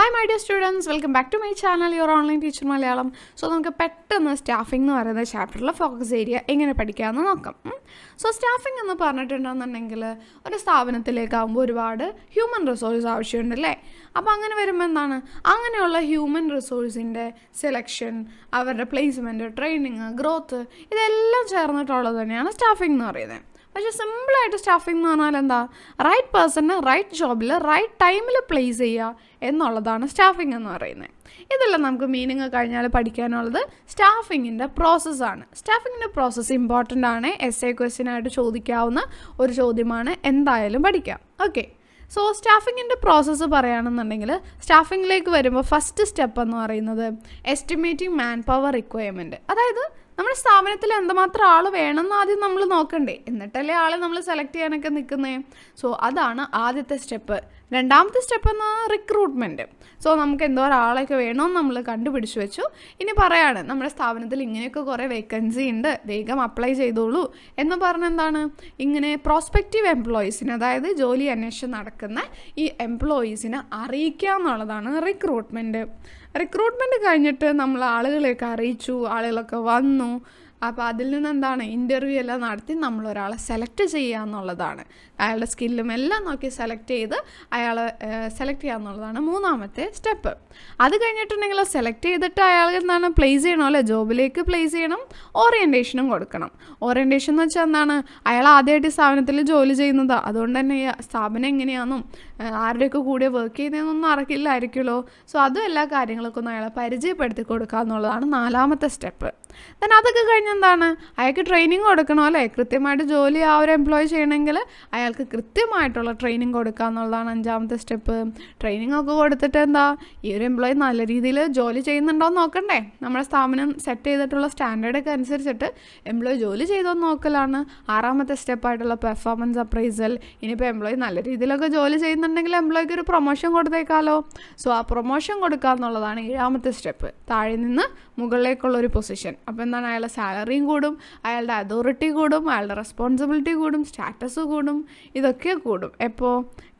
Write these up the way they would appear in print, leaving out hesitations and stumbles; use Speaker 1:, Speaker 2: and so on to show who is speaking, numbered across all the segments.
Speaker 1: Hi my dear students, welcome back to my channel, your online Teacher-Malayalam. So നമുക്ക് പെട്ടെന്ന് staffing എന്ന് പറയുന്ന ചാപ്റ്ററിലെ focus area എങ്ങനെ പഠിക്കാമെന്ന് നോക്കാം. സോ സ്റ്റാഫിംഗ് എന്ന് പറഞ്ഞിട്ടുണ്ടെന്നുണ്ടെങ്കിൽ ഒരു സ്ഥാപനത്തിലേക്കാകുമ്പോൾ ഒരുപാട് ഹ്യൂമൻ റിസോഴ്സ് ആവശ്യമുണ്ട് അല്ലേ. അപ്പോൾ അങ്ങനെ വരുമ്പോൾ എന്താണ്, അങ്ങനെയുള്ള ഹ്യൂമൻ റിസോഴ്സിൻ്റെ സെലക്ഷൻ, അവരുടെ പ്ലേസ്മെൻറ്റ്, ട്രെയിനിങ്, ഗ്രോത്ത്, ഇതെല്ലാം ചേർന്നിട്ടുള്ളത് തന്നെയാണ് സ്റ്റാഫിംഗ് എന്ന് പറയുന്നത്. പക്ഷേ സിമ്പിളായിട്ട് സ്റ്റാഫിംഗ് എന്ന് പറഞ്ഞാൽ എന്താ, റൈറ്റ് പേഴ്സണിനെ റൈറ്റ് ജോബിൽ റൈറ്റ് ടൈമിൽ പ്ലേസ് ചെയ്യുക എന്നുള്ളതാണ് സ്റ്റാഫിംഗ് എന്ന് പറയുന്നത്. ഇതെല്ലാം നമുക്ക് മീനിങ് കഴിഞ്ഞാൽ പഠിക്കാനുള്ളത് സ്റ്റാഫിങ്ങിൻ്റെ പ്രോസസ്സാണ്. സ്റ്റാഫിങ്ങിൻ്റെ പ്രോസസ്സ് ഇമ്പോർട്ടൻ്റ് ആണ്, എസ്എ ക്വസ്റ്റ്യനായിട്ട് ചോദിക്കാവുന്ന ഒരു ചോദ്യമാണ്, എന്തായാലും പഠിക്കാം. ഓക്കെ, സോ സ്റ്റാഫിങ്ങിൻ്റെ പ്രോസസ്സ് പറയുകയാണെന്നുണ്ടെങ്കിൽ സ്റ്റാഫിങ്ങിലേക്ക് വരുമ്പോൾ ഫസ്റ്റ് സ്റ്റെപ്പ് എന്ന് പറയുന്നത് എസ്റ്റിമേറ്റിംഗ് മാൻ പവർ റിക്വയർമെൻറ്റ്. അതായത് നമ്മുടെ സ്ഥാപനത്തിൽ എന്തുമാത്രം ആൾ വേണമെന്ന് ആദ്യം നമ്മൾ നോക്കണ്ടേ, എന്നിട്ടല്ലേ ആളെ നമ്മൾ സെലക്ട് ചെയ്യാനൊക്കെ നിൽക്കുന്നത്. സോ അതാണ് ആദ്യത്തെ സ്റ്റെപ്പ്. രണ്ടാമത്തെ സ്റ്റെപ്പ് എന്ന് പറഞ്ഞാൽ റിക്രൂട്ട്മെൻറ്റ്. സോ നമുക്ക് എന്തോ ഒരാളെയൊക്കെ വേണമെന്ന് നമ്മൾ കണ്ടുപിടിച്ച് വെച്ചു. ഇനി പറയാണ് നമ്മുടെ സ്ഥാപനത്തിൽ ഇങ്ങനെയൊക്കെ കുറേ വേക്കൻസി ഉണ്ട്, വേഗം അപ്ലൈ ചെയ്തോളൂ എന്ന് പറഞ്ഞെന്താണ്, ഇങ്ങനെ പ്രോസ്പെക്റ്റീവ് എംപ്ലോയീസിന്, അതായത് ജോലി അന്വേഷണം നടക്കുന്ന ഈ എംപ്ലോയീസിനെ അറിയിക്കുക എന്നുള്ളതാണ് റിക്രൂട്ട്മെൻറ്റ്. റിക്രൂട്ട്മെൻറ്റ് കഴിഞ്ഞിട്ട് നമ്മൾ ആളുകളെയൊക്കെ അറിയിച്ചു, ആളുകളൊക്കെ വന്നു. അപ്പോൾ അതിൽ നിന്ന് എന്താണ്, ഇൻ്റർവ്യൂ എല്ലാം നടത്തി നമ്മളൊരാളെ സെലക്ട് ചെയ്യുക എന്നുള്ളതാണ്. അയാളുടെ സ്കില്ലും എല്ലാം നോക്കി സെലക്ട് ചെയ്ത് അയാളെ സെലക്ട് ചെയ്യുക എന്നുള്ളതാണ് മൂന്നാമത്തെ സ്റ്റെപ്പ്. അത് കഴിഞ്ഞിട്ടുണ്ടെങ്കിൽ സെലക്ട് ചെയ്തിട്ട് അയാൾക്ക് എന്താണ് പ്ലേസ് ചെയ്യണം അല്ലേ, ജോബിലേക്ക് പ്ലേസ് ചെയ്യണം, ഓറിയൻറ്റേഷനും കൊടുക്കണം. ഓറിയൻറ്റേഷൻ എന്ന് വെച്ചാൽ എന്താണ്, അയാൾ ആദ്യമായിട്ട് സ്ഥാപനത്തിൽ ജോലി ചെയ്യുന്നതാണ്, അതുകൊണ്ട് തന്നെ ഈ സ്ഥാപനം എങ്ങനെയാണെന്നും ആരുടെയൊക്കെ കൂടെ വർക്ക് ചെയ്യുന്നതെന്നൊന്നും അറിയില്ലായിരിക്കുമല്ലോ. സോ അതും എല്ലാ കാര്യങ്ങളൊക്കെ ഒന്ന് അയാളെ പരിചയപ്പെടുത്തി കൊടുക്കുക എന്നുള്ളതാണ് നാലാമത്തെ സ്റ്റെപ്പ്. ദെൻ അതൊക്കെ കഴിഞ്ഞ് എന്താണ്, അയാൾക്ക് ട്രെയിനിങ് കൊടുക്കണം അല്ലേ. കൃത്യമായിട്ട് ജോലി ആ ഒരു എംപ്ലോയി ചെയ്യണമെങ്കിൽ അയാൾക്ക് കൃത്യമായിട്ടുള്ള ട്രെയിനിങ് കൊടുക്കുക എന്നുള്ളതാണ് അഞ്ചാമത്തെ സ്റ്റെപ്പ്. ട്രെയിനിങ് ഒക്കെ കൊടുത്തിട്ട് എന്താ, ഈ ഒരു എംപ്ലോയി നല്ല രീതിയിൽ ജോലി ചെയ്യുന്നുണ്ടോ എന്ന് നോക്കണ്ടേ. നമ്മുടെ സ്ഥാപനം സെറ്റ് ചെയ്തിട്ടുള്ള സ്റ്റാൻഡേർഡൊക്കെ അനുസരിച്ചിട്ട് എംപ്ലോയി ജോലി ചെയ്തോ എന്ന് നോക്കലാണ് ആറാമത്തെ സ്റ്റെപ്പായിട്ടുള്ള പെർഫോമൻസ് അപ്രൈസൽ. ഇനിയിപ്പോൾ എംപ്ലോയി നല്ല രീതിയിലൊക്കെ ജോലി ചെയ്യുന്നുണ്ടെങ്കിൽ എംപ്ലോയിക്ക് ഒരു പ്രൊമോഷൻ കൊടുത്തേക്കാലോ. സോ ആ പ്രൊമോഷൻ കൊടുക്കുക എന്നുള്ളതാണ് ഏഴാമത്തെ സ്റ്റെപ്പ്, താഴെ നിന്ന് മുകളിലേക്കുള്ളൊരു പൊസിഷൻ. അപ്പോൾ എന്താണ്, അയാളുടെ സാലറിയും കൂടും, അയാളുടെ അതോറിറ്റി കൂടും, അയാളുടെ റെസ്പോൺസിബിലിറ്റി കൂടും, സ്റ്റാറ്റസ് കൂടും, ഇതൊക്കെ കൂടും എപ്പോൾ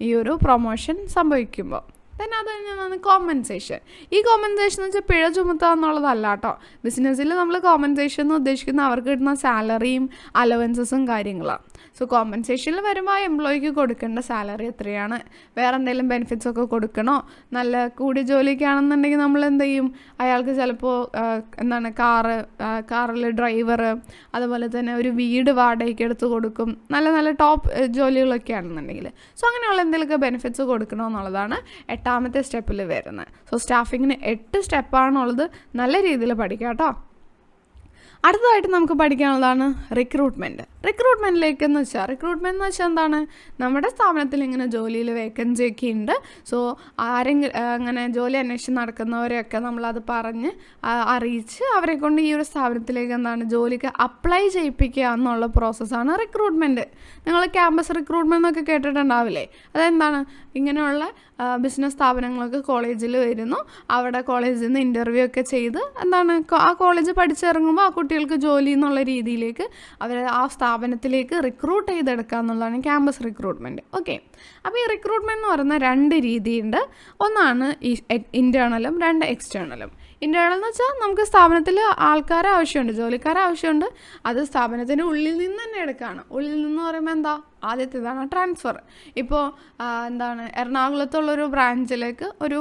Speaker 1: ഈ ഒരു പ്രൊമോഷൻ സംഭവിക്കുമ്പോൾ. then അത് കഴിഞ്ഞാൽ കോമ്പൻസേഷൻ. ഈ കോമ്പൻസേഷൻ എന്ന് വെച്ചാൽ പിഴ ചുമത്തുക എന്നുള്ളതല്ല കേട്ടോ. ബിസിനസ്സിൽ നമ്മൾ കോമ്പൻസേഷൻ എന്ന് ഉദ്ദേശിക്കുന്ന അവർക്ക് കിട്ടുന്ന സാലറിയും അലവൻസസും കാര്യങ്ങളാണ്. സോ കോമ്പൻസേഷനിൽ വരുമ്പോൾ ആ എംപ്ലോയിക്ക് കൊടുക്കേണ്ട സാലറി എത്രയാണ്, വേറെ എന്തെങ്കിലും ബെനിഫിറ്റ്സ് ഒക്കെ കൊടുക്കണോ, നല്ല കൂടിയ ജോലിക്കാണെന്നുണ്ടെങ്കിൽ നമ്മൾ എന്ത് ചെയ്യും, അയാൾക്ക് ചിലപ്പോൾ എന്താണ് കാറിൽ ഡ്രൈവർ, അതുപോലെ തന്നെ ഒരു വീട് വാടകയ്ക്ക് എടുത്ത് കൊടുക്കും, നല്ല നല്ല ടോപ്പ് ജോലികളൊക്കെ ആണെന്നുണ്ടെങ്കിൽ. സോ അങ്ങനെയുള്ള എന്തെങ്കിലുമൊക്കെ ബെനിഫിറ്റ്സ് കൊടുക്കണമെന്നുള്ളതാണ് എട്ടാമത്തെ സ്റ്റെപ്പിൽ വരുന്നത്. സോ സ്റ്റാഫിങ്ങിന് 8 സ്റ്റെപ്പാണുള്ളത്, നല്ല രീതിയിൽ പഠിക്കാം കേട്ടോ. അടുത്തതായിട്ട് നമുക്ക് പഠിക്കാനുള്ളതാണ് റിക്രൂട്ട്മെൻറ്റ്. റിക്രൂട്ട്മെൻറ്റിലേക്ക് എന്ന് വെച്ചാൽ എന്താണ്, നമ്മുടെ സ്ഥാപനത്തിൽ ഇങ്ങനെ ജോലിയിൽ വേക്കൻസി ഒക്കെ ഉണ്ട്. സോ ആരെങ്കിലും അങ്ങനെ ജോലി അന്വേഷിച്ച് നടക്കുന്നവരെയൊക്കെ നമ്മളത് പറഞ്ഞ് അറിയിച്ച് അവരെ കൊണ്ട് ഈ ഒരു സ്ഥാപനത്തിലേക്ക് എന്താണ് ജോലിക്ക് അപ്ലൈ ചെയ്യിപ്പിക്കുക എന്നുള്ള പ്രോസസ്സാണ് റിക്രൂട്ട്മെൻറ്റ്. നിങ്ങൾ ക്യാമ്പസ് റിക്രൂട്ട്മെൻറ്റ് എന്നൊക്കെ കേട്ടിട്ടുണ്ടാവില്ലേ. അതെന്താണ്, ഇങ്ങനെയുള്ള ബിസിനസ് സ്ഥാപനങ്ങളൊക്കെ കോളേജിൽ വരുന്നു, അവിടെ കോളേജിൽ നിന്ന് ഇൻ്റർവ്യൂ ഒക്കെ ചെയ്ത് എന്താണ് ആ കോളേജ് പഠിച്ചിറങ്ങുമ്പോൾ ആ കുട്ടികൾക്ക് ജോലി എന്നുള്ള രീതിയിലേക്ക് അവരെ ആ സ്ഥാപനത്തിലേക്ക് റിക്രൂട്ട് ചെയ്തെടുക്കുക എന്നുള്ളതാണ് ക്യാമ്പസ് റിക്രൂട്ട്മെൻറ്റ്. ഓക്കെ, അപ്പോൾ ഈ റിക്രൂട്ട്മെൻറ്റ് എന്ന് പറയുന്ന 2 രീതിയുണ്ട്. ഒന്നാണ് ഈ ഇൻറ്റേർണലും, 2 എക്സ്റ്റേർണലും. ഇൻറ്റേർണൽ എന്ന് വെച്ചാൽ നമുക്ക് സ്ഥാപനത്തിൽ ആൾക്കാരെ ആവശ്യമുണ്ട്, ജോലിക്കാരെ ആവശ്യമുണ്ട്, അത് സ്ഥാപനത്തിൻ്റെ ഉള്ളിൽ നിന്ന് തന്നെ എടുക്കുകയാണ്. ഉള്ളിൽ നിന്ന് പറയുമ്പോൾ എന്താ, ആദ്യത്തേതാണ് ട്രാൻസ്ഫർ. ഇപ്പോൾ എന്താണ്, എറണാകുളത്തുള്ളൊരു ബ്രാഞ്ചിലേക്ക് ഒരു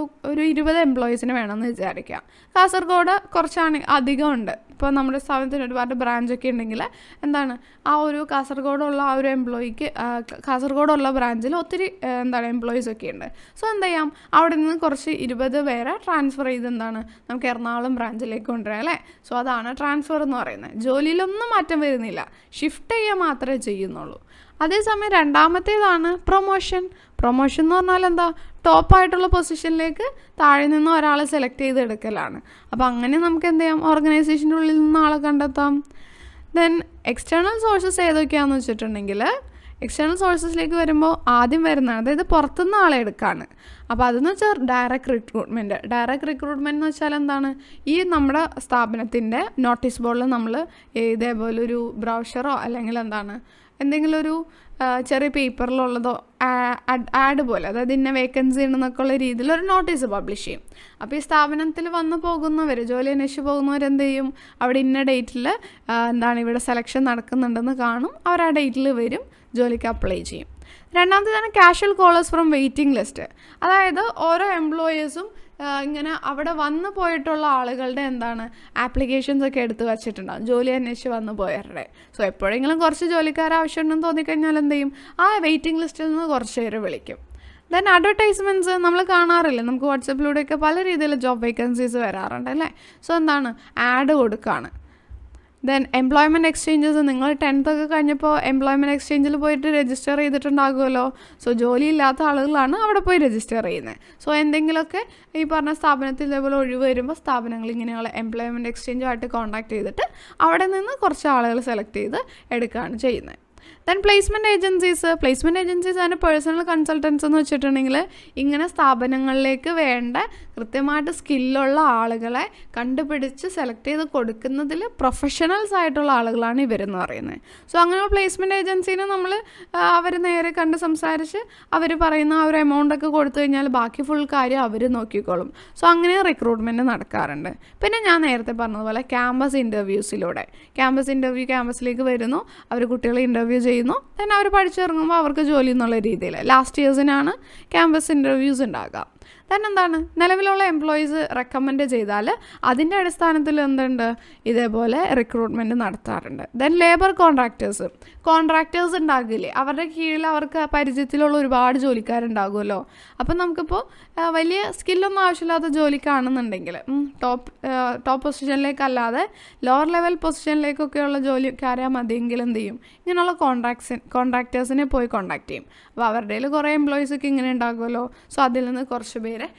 Speaker 1: 20 എംപ്ലോയീസിന് വേണമെന്ന് വിചാരിക്കാം. കാസർഗോഡ് കുറച്ചാണ് അധികം ഉണ്ട്. ഇപ്പോൾ നമ്മുടെ സ്ഥാപനത്തിന് ഒരുപാട് ബ്രാഞ്ചൊക്കെ ഉണ്ടെങ്കിൽ എന്താണ്, ആ ഒരു കാസർഗോഡുള്ള ആ ഒരു എംപ്ലോയിക്ക് കാസർഗോഡുള്ള ബ്രാഞ്ചിൽ ഒത്തിരി എന്താണ് എംപ്ലോയീസൊക്കെ ഉണ്ട്. സോ എന്ത് ചെയ്യാം, അവിടെ നിന്ന് കുറച്ച് 20 പേരെ ട്രാൻസ്ഫർ ചെയ്ത് എന്താണ് നമുക്ക് എറണാകുളം ബ്രാഞ്ചിലേക്ക് കൊണ്ടുവരാം അല്ലേ. സോ അതാണ് ട്രാൻസ്ഫർ എന്ന് പറയുന്നത്. ജോലിയിലൊന്നും മാറ്റം വരുന്നില്ല, ഷിഫ്റ്റ് ചെയ്യുക മാത്രമേ ചെയ്യുന്നുള്ളൂ. അതേസമയം രണ്ടാമത്തേതാണ് പ്രൊമോഷൻ. പ്രൊമോഷൻ എന്ന് പറഞ്ഞാൽ എന്താ, ടോപ്പായിട്ടുള്ള പൊസിഷനിലേക്ക് താഴെ നിന്ന് ഒരാളെ സെലക്ട് ചെയ്തെടുക്കലാണ്. അപ്പോൾ അങ്ങനെ നമുക്ക് എന്ത് ചെയ്യാം, ഓർഗനൈസേഷൻ്റെ ഉള്ളിൽ നിന്ന് ആളെ കണ്ടെത്താം. ദെൻ എക്സ്റ്റേണൽ സോഴ്സസ് ഏതൊക്കെയാണെന്ന് വെച്ചിട്ടുണ്ടെങ്കിൽ, എക്സ്റ്റേണൽ സോഴ്സസിലേക്ക് വരുമ്പോൾ ആദ്യം വരുന്നതാണ്, അതായത് പുറത്തുനിന്ന് ആളെ എടുക്കുകയാണ്. അപ്പോൾ അതെന്ന് വെച്ചാൽ ഡയറക്റ്റ് റിക്രൂട്ട്മെൻറ്റ്. ഡയറക്റ്റ് റിക്രൂട്ട്മെൻറ്റ് എന്ന് വെച്ചാൽ എന്താണ്, ഈ നമ്മുടെ സ്ഥാപനത്തിൻ്റെ നോട്ടീസ് ബോർഡിൽ നമ്മൾ ഇതേപോലൊരു ബ്രൗഷറോ അല്ലെങ്കിൽ എന്താണ് എന്തെങ്കിലും ഒരു ചെറിയ പേപ്പറിലുള്ളതോ ആഡ് പോലെ, അതായത് ഇന്ന വേക്കൻസി ഉണ്ടെന്നൊക്കെ ഉള്ള രീതിയിൽ ഒരു നോട്ടീസ് പബ്ലിഷ് ചെയ്യും. അപ്പോൾ ഈ സ്ഥാപനത്തിൽ വന്ന് പോകുന്നവർ, ജോലി അന്വേഷിച്ച് പോകുന്നവരെന്ത് ചെയ്യും, അവിടെ ഇന്ന ഡേറ്റിൽ ഇവിടെ സെലക്ഷൻ നടക്കുന്നുണ്ടെന്ന് കാണും. അവർ ആ ഡേറ്റിൽ വരും, ജോലിക്ക് അപ്ലൈ ചെയ്യും. രണ്ടാമത്തേതാണ് casual callers from waiting list. അതായത് ഓരോ എംപ്ലോയീസും ഇങ്ങനെ അവിടെ വന്നു പോയിട്ടുള്ള ആളുകളുടെ ആപ്ലിക്കേഷൻസ് ഒക്കെ എടുത്ത് വച്ചിട്ടുണ്ടാകും, ജോലി അന്വേഷിച്ച് വന്നു പോയവരുടെ. സോ എപ്പോഴെങ്കിലും കുറച്ച് ജോലിക്കാർ ആവശ്യമുണ്ടെന്ന് തോന്നിക്കഴിഞ്ഞാൽ എന്ത് ചെയ്യും, ആ വെയിറ്റിംഗ് ലിസ്റ്റിൽ നിന്ന് കുറച്ച് പേര് വിളിക്കും. ദെൻ അഡ്വർടൈസ്മെൻറ്റ്സ് നമ്മൾ കാണാറില്ല, നമുക്ക് വാട്സപ്പിലൂടെയൊക്കെ പല രീതിയിൽ ജോബ് വേക്കൻസീസ് വരാറുണ്ട് അല്ലേ. സോ ആഡ് കൊടുക്കുകയാണ്. ദെൻ എംപ്ലോയ്മെൻറ്റ് എക്സ്ചേഞ്ചസ്, നിങ്ങൾ 10th ഒക്കെ കഴിഞ്ഞപ്പോൾ എംപ്ലോയ്മെൻറ്റ് എക്സ്ചേഞ്ചിൽ പോയിട്ട് രജിസ്റ്റർ ചെയ്തിട്ടുണ്ടാകുമല്ലോ. സോ ജോലിയില്ലാത്ത ആളുകളാണ് അവിടെ പോയി രജിസ്റ്റർ ചെയ്യുന്നത്. സോ എന്തെങ്കിലുമൊക്കെ ഈ പറഞ്ഞ സ്ഥാപനത്തിൽ ഇതേപോലെ ഒഴിവ് വരുമ്പോൾ സ്ഥാപനങ്ങൾ ഇങ്ങനെയുള്ള എംപ്ലോയ്മെൻറ്റ് എക്സ്ചേഞ്ചുമായിട്ട് കോൺടാക്ട് ചെയ്തിട്ട് അവിടെ നിന്ന് കുറച്ച് ആളുകൾ സെലക്ട് ചെയ്ത് എടുക്കുകയാണ് ചെയ്യുന്നത്. ദെൻ പ്ലേസ്മെൻറ്റ് ഏജൻസീസ് അതിൻ്റെ പേഴ്സണൽ കൺസൾട്ടൻസ് എന്ന് വെച്ചിട്ടുണ്ടെങ്കിൽ ഇങ്ങനെ സ്ഥാപനങ്ങളിലേക്ക് വേണ്ട കൃത്യമായിട്ട് സ്കില്ലുള്ള ആളുകളെ കണ്ടുപിടിച്ച് സെലക്ട് ചെയ്ത് കൊടുക്കുന്നതിൽ പ്രൊഫഷണൽസ് ആയിട്ടുള്ള ആളുകളാണ് ഇവരെന്ന് പറയുന്നത്. സോ അങ്ങനെ പ്ലേസ്മെൻറ്റ് ഏജൻസീനെ നമ്മൾ അവർ നേരെ കണ്ട് സംസാരിച്ച് അവർ പറയുന്ന ആ ഒരു എമൗണ്ടൊക്കെ കൊടുത്തു കഴിഞ്ഞാൽ ബാക്കി ഫുൾ കാര്യം അവർ നോക്കിക്കോളും. സോ അങ്ങനെ റിക്രൂട്ട്മെൻറ്റ് നടക്കാറുണ്ട്. പിന്നെ ഞാൻ നേരത്തെ പറഞ്ഞതുപോലെ ക്യാമ്പസ് ക്യാമ്പസിലേക്ക് വരുന്നു, അവർ കുട്ടികളെ ഇൻ്റർവ്യൂ ചെയ്യുന്നു. ദെൻ അവർ പഠിച്ചിറങ്ങുമ്പോൾ അവർക്ക് ജോലി എന്നുള്ള രീതിയിൽ ലാസ്റ്റ് ഇയേഴ്സിനാണ് ക്യാമ്പസ് ഇൻ്റർവ്യൂസ് ഉണ്ടാകുക. ദെൻ നിലവിലുള്ള എംപ്ലോയീസ് റെക്കമെൻഡ് ചെയ്താൽ അതിൻ്റെ അടിസ്ഥാനത്തിൽ ഇതേപോലെ റിക്രൂട്ട്മെൻറ്റ് നടത്താറുണ്ട്. ദെൻ ലേബർ കോൺട്രാക്ടേഴ്സ് ഉണ്ടാകില്ലേ, അവരുടെ കീഴിൽ അവർക്ക് പരിചയത്തിലുള്ള ഒരുപാട് ജോലിക്കാരുണ്ടാകുമല്ലോ. അപ്പം നമുക്കിപ്പോൾ വലിയ സ്കില്ലൊന്നും ആവശ്യമില്ലാത്ത ജോലിക്കാണെന്നുണ്ടെങ്കിൽ ടോപ്പ് പൊസിഷനിലേക്കല്ലാതെ ലോവർ ലെവൽ പൊസിഷനിലേക്കൊക്കെയുള്ള ജോലിക്കാരെ മതിയെങ്കിൽ എന്ത് ചെയ്യും, ഇങ്ങനെയുള്ള കോൺട്രാക്ടേഴ്സിനെ പോയി കോൺടാക്ട് ചെയ്യും. അപ്പോൾ അവരുടെ കയ്യിൽ കുറേ എംപ്ലോയീസൊക്കെ ഇങ്ങനെ ഉണ്ടാകുമല്ലോ. സോ അതിൽ നിന്ന് കുറച്ച് പേരെ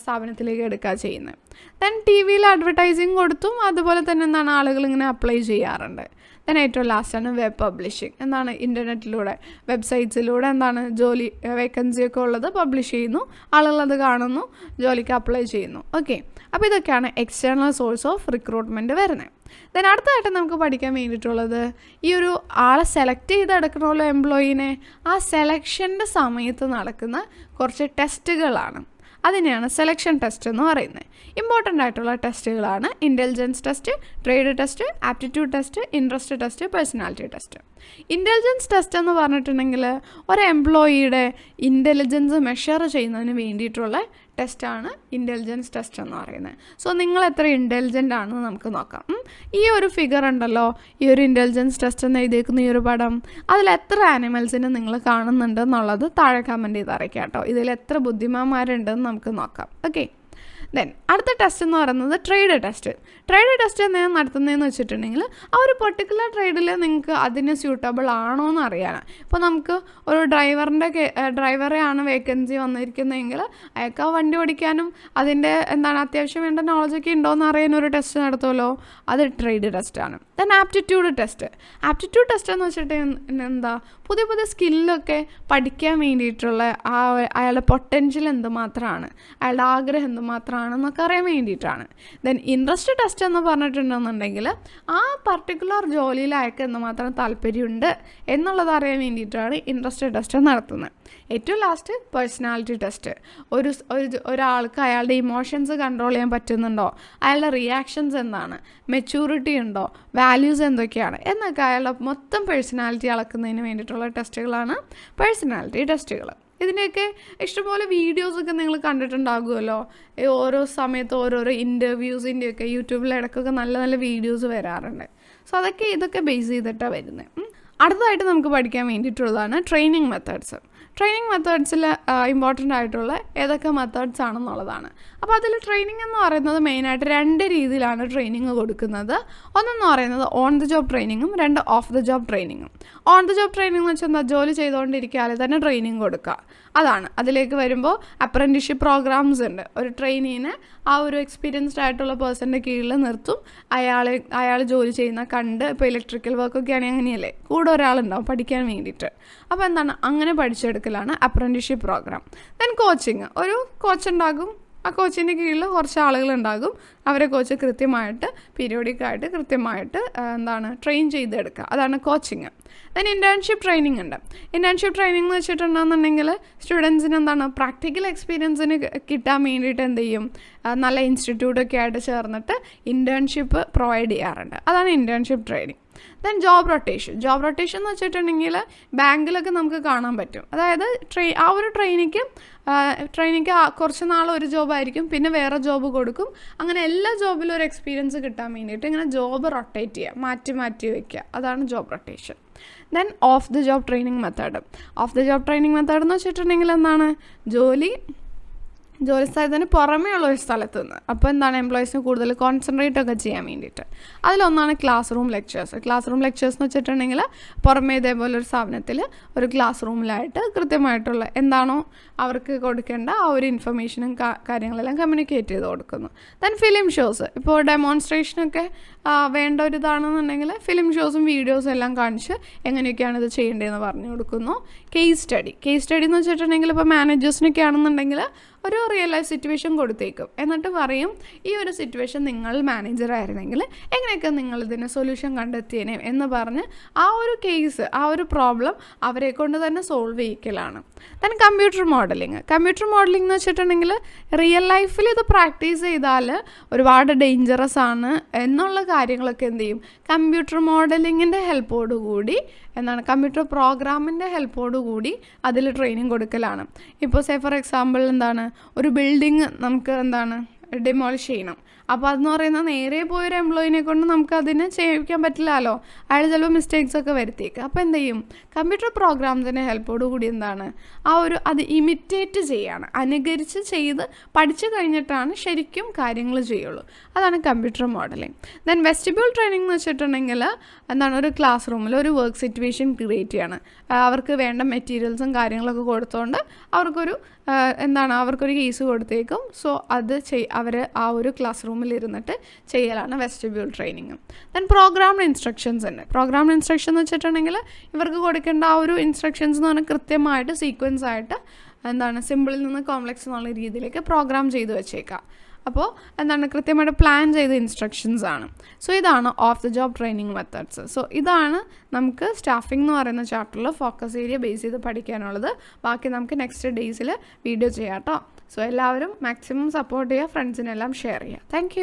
Speaker 1: സ്ഥാപനത്തിലേക്ക് എടുക്കുക ചെയ്യുന്നത്. ദെൻ TV അഡ്വർടൈസിങ് കൊടുത്തും അതുപോലെ തന്നെ ആളുകൾ ഇങ്ങനെ അപ്ലൈ ചെയ്യാറുണ്ട്. ദെൻ ഏറ്റവും ലാസ്റ്റാണ് വെബ് പബ്ലിഷിംഗ്. ഇൻ്റർനെറ്റിലൂടെ വെബ്സൈറ്റ്സിലൂടെ ജോലി വേക്കൻസിയൊക്കെ ഉള്ളത് പബ്ലിഷ് ചെയ്യുന്നു, ആളുകളത് കാണുന്നു, ജോലിക്ക് അപ്ലൈ ചെയ്യുന്നു. ഓക്കെ, അപ്പോൾ ഇതൊക്കെയാണ് എക്സ്റ്റേണൽ സോഴ്സ് ഓഫ് റിക്രൂട്ട്മെൻറ്റ് വരുന്നത്. ദെൻ അടുത്തതായിട്ട് നമുക്ക് പഠിക്കാൻ വേണ്ടിയിട്ടുള്ളത് ഈ ഒരു ആളെ സെലക്ട് ചെയ്തെടുക്കണമല്ലോ എംപ്ലോയീനെ, ആ സെലക്ഷൻ്റെ സമയത്ത് നടക്കുന്ന കുറച്ച് ടെസ്റ്റുകളാണ്. അതിനെയാണ് സെലക്ഷൻ ടെസ്റ്റ് എന്ന് പറയുന്നത്. ഇമ്പോർട്ടൻ്റ് ആയിട്ടുള്ള ടെസ്റ്റുകളാണ് intelligence test, trade test, aptitude test, interest test, personality test. Intelligence test എന്ന് പറഞ്ഞിട്ടുണ്ടെങ്കിൽ ഒരു എംപ്ലോയിയുടെ ഇൻ്റലിജൻസ് മെഷർ ചെയ്യുന്നതിന് വേണ്ടിയിട്ടുള്ള ടെസ്റ്റാണ് ഇൻ്റലിജൻസ് ടെസ്റ്റ് എന്ന് പറയുന്നത്. സോ നിങ്ങൾ എത്ര ഇൻ്റലിജൻ്റ് ആണെന്ന് നമുക്ക് നോക്കാം. ഈ ഒരു ഫിഗർ ഉണ്ടല്ലോ, ഈ ഒരു ഇൻ്റലിജൻസ് ടെസ്റ്റ് എന്ന് എഴുതിയേക്കുന്ന ഈ ഒരു പടം, അതിൽ എത്ര ആനിമൽസിനെ നിങ്ങൾ കാണുന്നുണ്ട് എന്നുള്ളത് താഴെ കമൻറ്റ് ചെയ്ത് അറിയിക്കാം കേട്ടോ. ഇതിൽ എത്ര ബുദ്ധിമാന്മാരുണ്ടെന്ന് നമുക്ക് നോക്കാം. ഓക്കെ, ദെൻ അടുത്ത ടെസ്റ്റ് എന്ന് പറയുന്നത് ട്രേഡ് ടെസ്റ്റ് എന്താണ് നടത്തുന്നതെന്ന് വെച്ചിട്ടുണ്ടെങ്കിൽ ആ ഒരു പെർട്ടിക്കുലർ ട്രേഡിൽ നിങ്ങൾക്ക് അതിന് സ്യൂട്ടബിൾ ആണോ എന്ന് അറിയാനാണ്. ഇപ്പോൾ നമുക്ക് ഒരു ഡ്രൈവറെയാണ് വേക്കൻസി വന്നിരിക്കുന്നതെങ്കിൽ അയാൾക്ക് ആ വണ്ടി ഓടിക്കാനും അതിൻ്റെ അത്യാവശ്യം വേണ്ട നോളജൊക്കെ ഉണ്ടോ എന്ന് അറിയാൻ ഒരു ടെസ്റ്റ് നടത്തുമല്ലോ, അത് ട്രേഡ് ടെസ്റ്റാണ്. ദെൻ ആപ്റ്റിറ്റ്യൂഡ് ടെസ്റ്റ് എന്ന് വെച്ചിട്ടുണ്ടെങ്കിൽ പുതിയ പുതിയ സ്കില്ലൊക്കെ പഠിക്കാൻ വേണ്ടിയിട്ടുള്ള അയാളുടെ പൊട്ടൻഷ്യൽ എന്തുമാത്രമാണ്, അയാളുടെ ആഗ്രഹം എന്തുമാത്രമാണെന്നൊക്കെ അറിയാൻ വേണ്ടിയിട്ടാണ്. ദെൻ ഇൻട്രസ്റ്റ് ടെസ്റ്റ് എന്ന് പറഞ്ഞിട്ടുണ്ടെന്നുണ്ടെങ്കിൽ ആ പർട്ടിക്കുലർ ജോലിയിൽ അയാൾക്ക് എന്തുമാത്രം താല്പര്യമുണ്ട് എന്നുള്ളത് അറിയാൻ വേണ്ടിയിട്ടാണ് ഇൻട്രസ്റ്റ് ടെസ്റ്റ് നടത്തുന്നത്. ഏറ്റവും ലാസ്റ്റ് പേഴ്സണാലിറ്റി ടെസ്റ്റ്. ഒരാൾക്ക് അയാളുടെ ഇമോഷൻസ് കൺട്രോൾ ചെയ്യാൻ പറ്റുന്നുണ്ടോ, അയാളുടെ റിയാക്ഷൻസ് എന്താണ്, മെച്യൂരിറ്റി ഉണ്ടോ, വാല്യൂസ് എന്തൊക്കെയാണ് എന്നൊക്കെ അയാളുടെ മൊത്തം പേഴ്സണാലിറ്റി അളക്കുന്നതിന് വേണ്ടിയിട്ടുള്ള ടെസ്റ്റുകളാണ് പേഴ്സണാലിറ്റി ടെസ്റ്റുകൾ. ഇതിൻ്റെയൊക്കെ ഇഷ്ടംപോലെ വീഡിയോസൊക്കെ നിങ്ങൾ കണ്ടിട്ടുണ്ടാകുമല്ലോ. ഓരോ സമയത്ത് ഓരോരോ ഇൻ്റർവ്യൂസിൻ്റെയൊക്കെ യൂട്യൂബിൽ ഇടയ്ക്കൊക്കെ നല്ല നല്ല വീഡിയോസ് വരാറുണ്ട്. സോ ഇതൊക്കെ ബേസ് ചെയ്തിട്ടാണ് വരുന്നത്. അടുത്തതായിട്ട് നമുക്ക് പഠിക്കാൻ വേണ്ടിയിട്ടുള്ളതാണ് ട്രെയിനിങ് മെത്തേഡ്സിൽ ഇമ്പോർട്ടൻ്റ് ആയിട്ടുള്ള ഏതൊക്കെ മെത്തേഡ്സ് ആണെന്നുള്ളതാണ്. അപ്പോൾ അതിൽ ട്രെയിനിങ് എന്ന് പറയുന്നത് മെയിനായിട്ട് 2 രീതിയിലാണ് ട്രെയിനിങ് കൊടുക്കുന്നത്. ഒന്നെന്ന് പറയുന്നത് ഓൺ ദ ജോബ് ട്രെയിനിങ്ങും, 2 ഓഫ് ദ ജോബ് ട്രെയിനിങ്ങും. ഓൺ ദ ജോബ് ട്രെയിനിങ് എന്ന് വെച്ചാൽ ജോലി ചെയ്തുകൊണ്ടിരിക്കാതെ തന്നെ ട്രെയിനിങ് കൊടുക്കുക, അതാണ്. അതിലേക്ക് വരുമ്പോൾ അപ്രൻറ്റിസ്ഷിപ്പ് പ്രോഗ്രാംസ് ഉണ്ട്. ഒരു ട്രെയിനീനെ ആ ഒരു എക്സ്പീരിയൻസ്ഡ് ആയിട്ടുള്ള പേഴ്സൻ്റെ കീഴിൽ നിർത്തും. അയാൾ ജോലി ചെയ്യുന്ന കണ്ട്, ഇപ്പോൾ ഇലക്ട്രിക്കൽ വർക്കൊക്കെ ആണെങ്കിൽ അങ്ങനെയല്ലേ, കൂടെ ഒരാളുണ്ടാവും പഠിക്കാൻ വേണ്ടിയിട്ട്. അപ്പോൾ അങ്ങനെ പഠിച്ചെടുക്കലാണ് അപ്രൻറ്റിസ്ഷിപ്പ് പ്രോഗ്രാം. ദെൻ കോച്ചിങ്, ഒരു കോച്ച് ഉണ്ടാകും, ആ കോച്ചിൻ്റെ കീഴിൽ കുറച്ച് ആളുകളുണ്ടാകും. അവരെ കോച്ച് കൃത്യമായിട്ട് പീരിയോഡിക്കായിട്ട് കൃത്യമായിട്ട് ട്രെയിൻ ചെയ്തെടുക്കുക. അതാണ് കോച്ചിങ്. ദെൻ ഇൻറ്റേൺഷിപ്പ് ട്രെയിനിങ് ഉണ്ട്. ഇൻറ്റേൺഷിപ്പ് ട്രെയിനിങ് എന്ന് വെച്ചിട്ടുണ്ടെന്നുണ്ടെങ്കിൽ സ്റ്റുഡൻസിന് പ്രാക്ടിക്കൽ എക്സ്പീരിയൻസിന് കിട്ടാൻ വേണ്ടിയിട്ട് എന്ത് ചെയ്യും, നല്ല ഇൻസ്റ്റിറ്റ്യൂട്ടൊക്കെ ആയിട്ട് ചേർന്നിട്ട് ഇൻറ്റേൺഷിപ്പ് പ്രൊവൈഡ് ചെയ്യാറുണ്ട്. അതാണ് internship training. Then job rotation എന്ന് വെച്ചിട്ടുണ്ടെങ്കിൽ ബാങ്കിലൊക്കെ നമുക്ക് കാണാൻ പറ്റും. അതായത് ആ ഒരു ട്രെയിനിക്ക് കുറച്ച് നാൾ ഒരു ജോബായിരിക്കും, പിന്നെ വേറെ ജോബ് കൊടുക്കും. അങ്ങനെ എല്ലാ ജോബിലും ഒരു എക്സ്പീരിയൻസ് കിട്ടാൻ വേണ്ടിയിട്ട് ഇങ്ങനെ ജോബ് റൊട്ടേറ്റ് ചെയ്യുക, മാറ്റി വയ്ക്കുക. അതാണ് job rotation. Then of the job training method എന്ന് വെച്ചിട്ടുണ്ടെങ്കിൽ ജോലി സ്ഥലത്തിന് പുറമേ ഉള്ള ഒരു സ്ഥലത്ത് നിന്ന്. അപ്പോൾ എംപ്ലോയീസിന് കൂടുതൽ കോൺസെൻട്രേറ്റ് ഒക്കെ ചെയ്യാൻ വേണ്ടിയിട്ട്. അതിലൊന്നാണ് ക്ലാസ് റൂം ലെക്ചേഴ്സ് എന്ന് വെച്ചിട്ടുണ്ടെങ്കിൽ പുറമേ ഇതേപോലെ ഒരു സ്ഥാപനത്തിൽ ഒരു ക്ലാസ് റൂമിലായിട്ട് കൃത്യമായിട്ടുള്ള എന്താണോ അവർക്ക് കൊടുക്കേണ്ട ആ ഒരു ഇൻഫർമേഷനും കാര്യങ്ങളെല്ലാം കമ്മ്യൂണിക്കേറ്റ് ചെയ്ത് കൊടുക്കുന്നു. ദെൻ ഫിലിം ഷോസ്, ഇപ്പോൾ ഡെമോൺസ്ട്രേഷനൊക്കെ വേണ്ട ഒരു ഇതാണെന്നുണ്ടെങ്കിൽ ഫിലിം ഷോസും വീഡിയോസും എല്ലാം കാണിച്ച് എങ്ങനെയൊക്കെയാണ് ഇത് ചെയ്യേണ്ടതെന്ന് പറഞ്ഞു കൊടുക്കുന്നു. കേസ് സ്റ്റഡി എന്ന് വെച്ചിട്ടുണ്ടെങ്കിൽ ഇപ്പോൾ മാനേജേഴ്സിനൊക്കെ ആണെന്നുണ്ടെങ്കിൽ ഒരു റിയൽ ലൈഫ് സിറ്റുവേഷൻ കൊടുത്തേക്കും. എന്നിട്ട് പറയും, ഈ ഒരു സിറ്റുവേഷൻ നിങ്ങൾ മാനേജറായിരുന്നെങ്കിൽ എങ്ങനെയൊക്കെ നിങ്ങൾ ഇതിന് സൊല്യൂഷൻ കണ്ടെത്തിയേനെ എന്ന് പറഞ്ഞ് ആ ഒരു കേസ്, ആ ഒരു പ്രോബ്ലം അവരെ കൊണ്ട് തന്നെ സോൾവ് ചെയ്യിക്കലാണ്. ദെൻ കമ്പ്യൂട്ടർ മോഡലിംഗ് എന്ന് വെച്ചിട്ടുണ്ടെങ്കിൽ റിയൽ ലൈഫിൽ ഇത് പ്രാക്ടീസ് ചെയ്താൽ ഒരുപാട് ഡേഞ്ചറസ് ആണ് എന്നുള്ള കാര്യങ്ങളൊക്കെ എന്ത് ചെയ്യും, കമ്പ്യൂട്ടർ മോഡലിങ്ങിൻ്റെ ഹെൽപ്പോടുകൂടി കമ്പ്യൂട്ടർ പ്രോഗ്രാമിൻ്റെ ഹെൽപ്പോടുകൂടി അതിൽ ട്രെയിനിങ് കൊടുക്കലാണ്. ഇപ്പോൾ ഫോർ എക്സാമ്പിൾ ഒരു ബിൽഡിങ് നമുക്ക് ഡിമോളിഷ് ചെയ്യണം. അപ്പോൾ അതെന്ന് പറയുന്നത് നേരെ പോയൊരു എംപ്ലോയിനെ കൊണ്ട് നമുക്ക് അതിനെ ചെയ്യിക്കാൻ പറ്റില്ലല്ലോ. അയാൾ ചിലപ്പോൾ മിസ്റ്റേക്സ് ഒക്കെ വരുത്തിയേക്കുക. അപ്പോൾ എന്ത് ചെയ്യും, കമ്പ്യൂട്ടർ പ്രോഗ്രാംസിൻ്റെ ഹെൽപ്പോടുകൂടി അത് ഇമിറ്റേറ്റ് ചെയ്യാണ്, അനുകരിച്ച് ചെയ്ത് പഠിച്ചു കഴിഞ്ഞിട്ടാണ് ശരിക്കും കാര്യങ്ങൾ ചെയ്യുള്ളൂ. അതാണ് computer modelling. Then vestibule training എന്ന് വെച്ചിട്ടുണ്ടെങ്കിൽ ഒരു ക്ലാസ് റൂമിൽ ഒരു വർക്ക് സിറ്റുവേഷൻ ക്രിയേറ്റ് ചെയ്യാണ്. അവർക്ക് വേണ്ട മെറ്റീരിയൽസും കാര്യങ്ങളൊക്കെ കൊടുത്തുകൊണ്ട് അവർക്കൊരു കേസ് കൊടുത്തേക്കും. സോ അത് അവർ ആ ഒരു ക്ലാസ് റൂമിൽ ഇരുന്നിട്ട് ചെയ്യലാണ് vestibule training. Then programmed instructions ഉണ്ട്. പ്രോഗ്രാംഡ് ഇൻസ്ട്രക്ഷൻ എന്ന് വെച്ചിട്ടുണ്ടെങ്കിൽ ഇവർക്ക് കൊടുക്കേണ്ട ആ ഒരു ഇൻസ്ട്രക്ഷൻസ് എന്ന് പറഞ്ഞാൽ കൃത്യമായിട്ട് സീക്വൻസ് ആയിട്ട് സിമ്പിളിൽ നിന്ന് കോംപ്ലക്സ് എന്നുള്ള രീതിയിലേക്ക് പ്രോഗ്രാം ചെയ്ത് വെച്ചേക്കാം. അപ്പോൾ കൃത്യമായിട്ട് പ്ലാൻ ചെയ്ത ഇൻസ്ട്രക്ഷൻസ് ആണ്. സോ ഇതാണ് of the job training methods. So ഇതാണ് നമുക്ക് സ്റ്റാഫിംഗ് എന്ന് പറയുന്ന ചാപ്റ്ററിൽ ഫോക്കസ് ഏരിയ ബേസ് ചെയ്ത് പഠിക്കാനുള്ളത്. ബാക്കി നമുക്ക് നെക്സ്റ്റ് ഡേയ്സിൽ വീഡിയോ ചെയ്യാം കേട്ടോ. സോ എല്ലാവരും മാക്സിമം സപ്പോർട്ട് ചെയ്യുക, ഫ്രണ്ട്സിനെല്ലാം ഷെയർ ചെയ്യുക. താങ്ക്